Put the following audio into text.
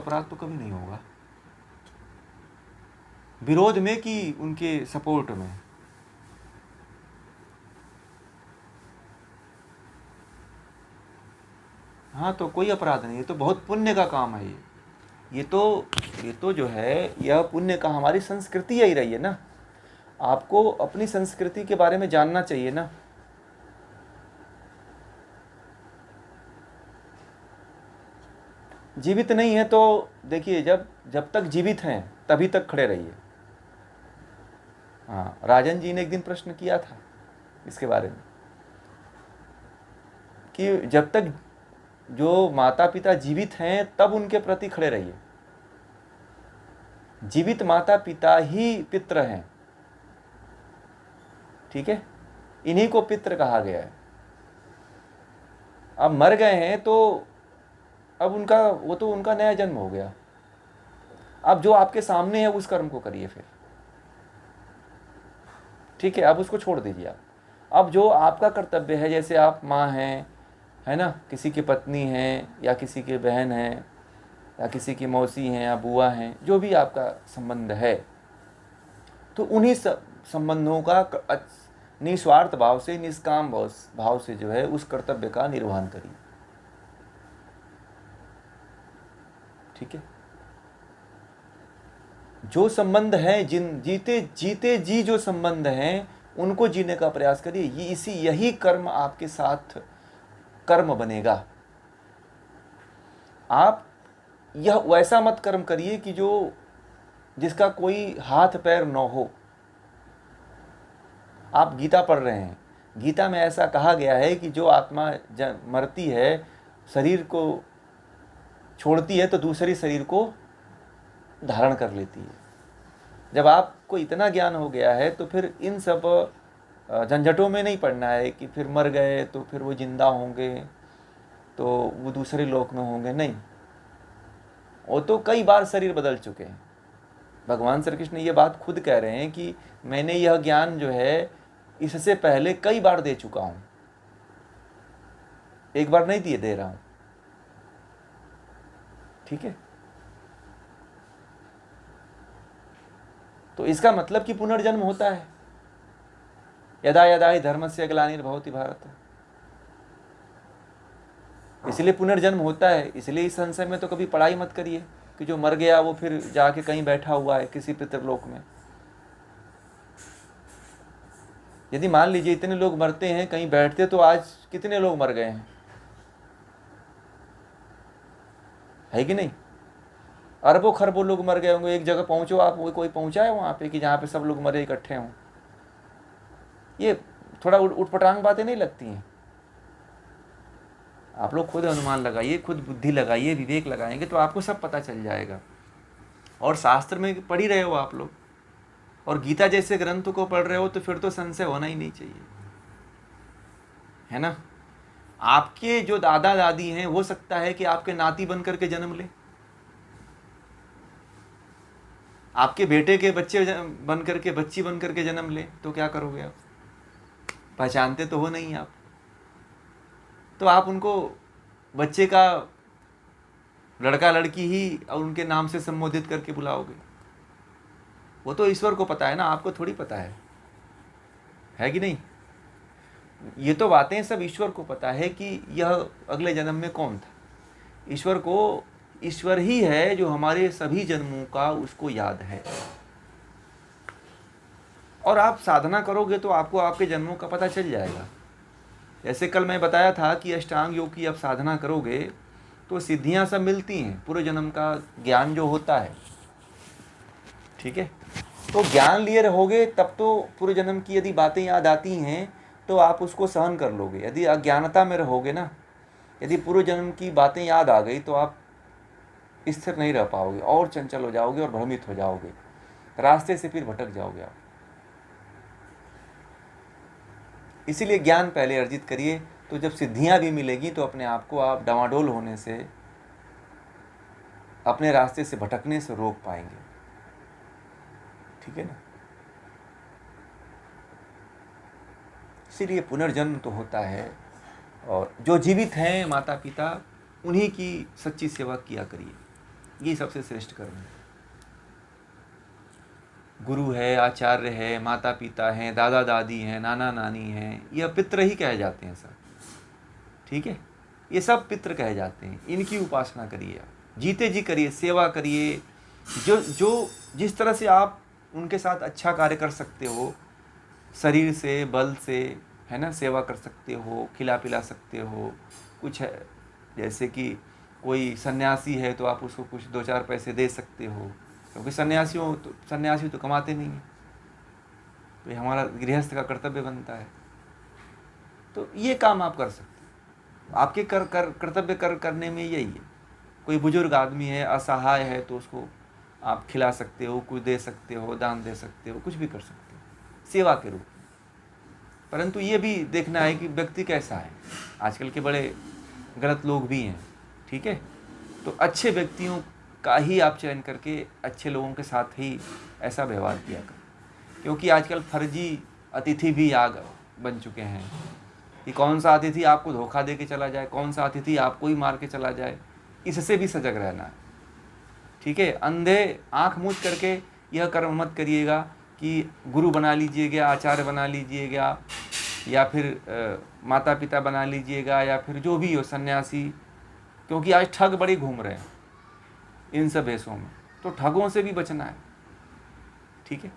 अपराध तो कभी नहीं होगा। विरोध में कि उनके सपोर्ट में? हाँ, तो कोई अपराध नहीं, ये तो बहुत पुण्य का काम है। ये तो जो है, यह पुण्य का, हमारी संस्कृति यही रही है ना। आपको अपनी संस्कृति के बारे में जानना चाहिए ना। जीवित नहीं है तो देखिए, जब जब तक जीवित हैं तभी तक खड़े रहिए। हाँ, राजन जी ने एक दिन प्रश्न किया था इसके बारे में कि जब तक जो माता पिता जीवित हैं तब उनके प्रति खड़े रहिए। जीवित माता पिता ही पितृ हैं, ठीक है, इन्हीं को पितृ कहा गया है। अब मर गए हैं तो अब वो तो उनका नया जन्म हो गया। अब जो आपके सामने है उस कर्म को करिए फिर, ठीक है, अब उसको छोड़ दीजिए आप। अब जो आपका कर्तव्य है, जैसे आप माँ हैं, है ना, किसी की पत्नी हैं या किसी की बहन हैं या किसी की मौसी हैं या बुआ हैं, जो भी आपका संबंध है, तो उन्हीं संबंधों का निस्वार्थ भाव से, निष्काम भाव से जो है उस कर्तव्य का निर्वहन करिए, ठीक है। जो संबंध हैं, जिन जीते जीते जी जो संबंध हैं, उनको जीने का प्रयास करिए। यही कर्म आपके साथ कर्म बनेगा। आप यह वैसा मत कर्म करिए कि जिसका कोई हाथ पैर न हो। आप गीता पढ़ रहे हैं, गीता में ऐसा कहा गया है कि जो आत्मा मरती है, शरीर को छोड़ती है, तो दूसरी शरीर को धारण कर लेती है। जब आपको इतना ज्ञान हो गया है तो फिर इन सब झंझटों में नहीं पड़ना है कि फिर मर गए तो फिर वो जिंदा होंगे, तो वो दूसरे लोक में होंगे, नहीं। वो तो कई बार शरीर बदल चुके हैं। भगवान श्री कृष्ण ये बात खुद कह रहे हैं कि मैंने यह ज्ञान जो है इससे पहले कई बार दे चुका हूं, एक बार नहीं दे रहा हूं, ठीक है। तो इसका मतलब कि पुनर्जन्म होता है। यदा यदा ही धर्मस्य ग्लानिर्भवति भारत, इसलिए पुनर्जन्म होता है। इसलिए इस संशय में तो कभी पढ़ाई मत करिए कि जो मर गया वो फिर जाके कहीं बैठा हुआ है किसी पितृलोक में। यदि मान लीजिए इतने लोग मरते हैं कहीं बैठते, तो आज कितने लोग मर गए हैं, है कि नहीं? अरबों खरबों लोग मर गए होंगे। एक जगह पहुंचो आप, वो कोई पहुंचा है वहां पे कि जहां पे सब लोग मरे इकट्ठे हों? ये थोड़ा उठपटांग बातें नहीं लगती हैं? आप लोग खुद अनुमान लगाइए, खुद बुद्धि लगाइए, विवेक लगाएंगे तो आपको सब पता चल जाएगा। और शास्त्र में पढ़ ही रहे हो आप लोग, और गीता जैसे ग्रंथ को पढ़ रहे हो, तो फिर तो संशय होना ही नहीं चाहिए, है ना। आपके जो दादा दादी हैं, हो सकता है कि आपके नाती बन करके जन्म ले, आपके बेटे के बच्चे बन करके, बच्ची बन करके जन्म ले, तो क्या करोगे आप? पहचानते तो हो नहीं आप, तो आप उनको बच्चे का लड़का लड़की ही और उनके नाम से संबोधित करके बुलाओगे। वो तो ईश्वर को पता है ना, आपको थोड़ी पता है कि नहीं? ये तो बातें सब ईश्वर को पता है कि यह अगले जन्म में कौन था। ईश्वर ही है जो हमारे सभी जन्मों का उसको याद है। और आप साधना करोगे तो आपको आपके जन्मों का पता चल जाएगा। जैसे कल मैं बताया था कि अष्टांग योग की आप साधना करोगे तो सिद्धियां सब मिलती हैं, पूरे जन्म का ज्ञान जो होता है, ठीक है। तो ज्ञान लिए रहोगे तब तो पूरे जन्म की यदि बातें याद आती हैं तो आप उसको सहन कर लोगे। यदि अज्ञानता में रहोगे ना, यदि पूर्व जन्म की बातें याद आ गई तो आप स्थिर नहीं रह पाओगे, और चंचल हो जाओगे और भ्रमित हो जाओगे, रास्ते से फिर भटक जाओगे आप। इसीलिए ज्ञान पहले अर्जित करिए, तो जब सिद्धियां भी मिलेगी तो अपने आप को आप डामाडोल होने से, अपने रास्ते से भटकने से रोक पाएंगे, ठीक है ना। इसीलिए पुनर्जन्म तो होता है, और जो जीवित हैं माता पिता, उन्हीं की सच्ची सेवा किया करिए। ये सबसे श्रेष्ठ कर्म है। गुरु है, आचार्य है, माता पिता हैं, दादा दादी हैं, नाना नानी हैं, यह पितृ ही कहे जाते हैं सब। ठीक है, ये सब पितृ कहे जाते हैं। इनकी उपासना करिए, आप जीते जी करिए, सेवा करिए। जो जिस तरह से आप उनके साथ अच्छा कार्य कर सकते हो, शरीर से, बल से, है ना, सेवा कर सकते हो, खिला पिला सकते हो। कुछ है, जैसे कि कोई सन्यासी है तो आप उसको कुछ 2-4 पैसे दे सकते हो, क्योंकि सन्यासी तो कमाते नहीं हैं, तो ये हमारा गृहस्थ का कर्तव्य बनता है। तो ये काम आप कर सकते हो। आपके कर्तव्य करने में यही है। कोई बुजुर्ग आदमी है, असहाय है, तो उसको आप खिला सकते हो, कुछ दे सकते हो, दान दे सकते हो, कुछ भी कर सकते हो सेवा के रूप में। परंतु ये भी देखना है कि व्यक्ति कैसा है। आजकल के बड़े गलत लोग भी हैं, ठीक है, तो अच्छे व्यक्तियों का ही आप चयन करके अच्छे लोगों के साथ ही ऐसा व्यवहार किया करें। क्योंकि आजकल फर्जी अतिथि भी बन चुके हैं कि कौन सा अतिथि आपको धोखा दे के चला जाए, कौन सा अतिथि आपको ही मार के चला जाए, इससे भी सजग रहना है। ठीक है, अंधे आँख मूंद करके यह कर्म मत करिएगा कि गुरु बना लीजिएगा, आचार्य बना लीजिएगा, या फिर माता पिता बना लीजिएगा, या फिर जो भी हो, सन्यासी। क्योंकि आज ठग बड़े घूम रहे हैं इन सब भेषों में, तो ठगों से भी बचना है। ठीक है।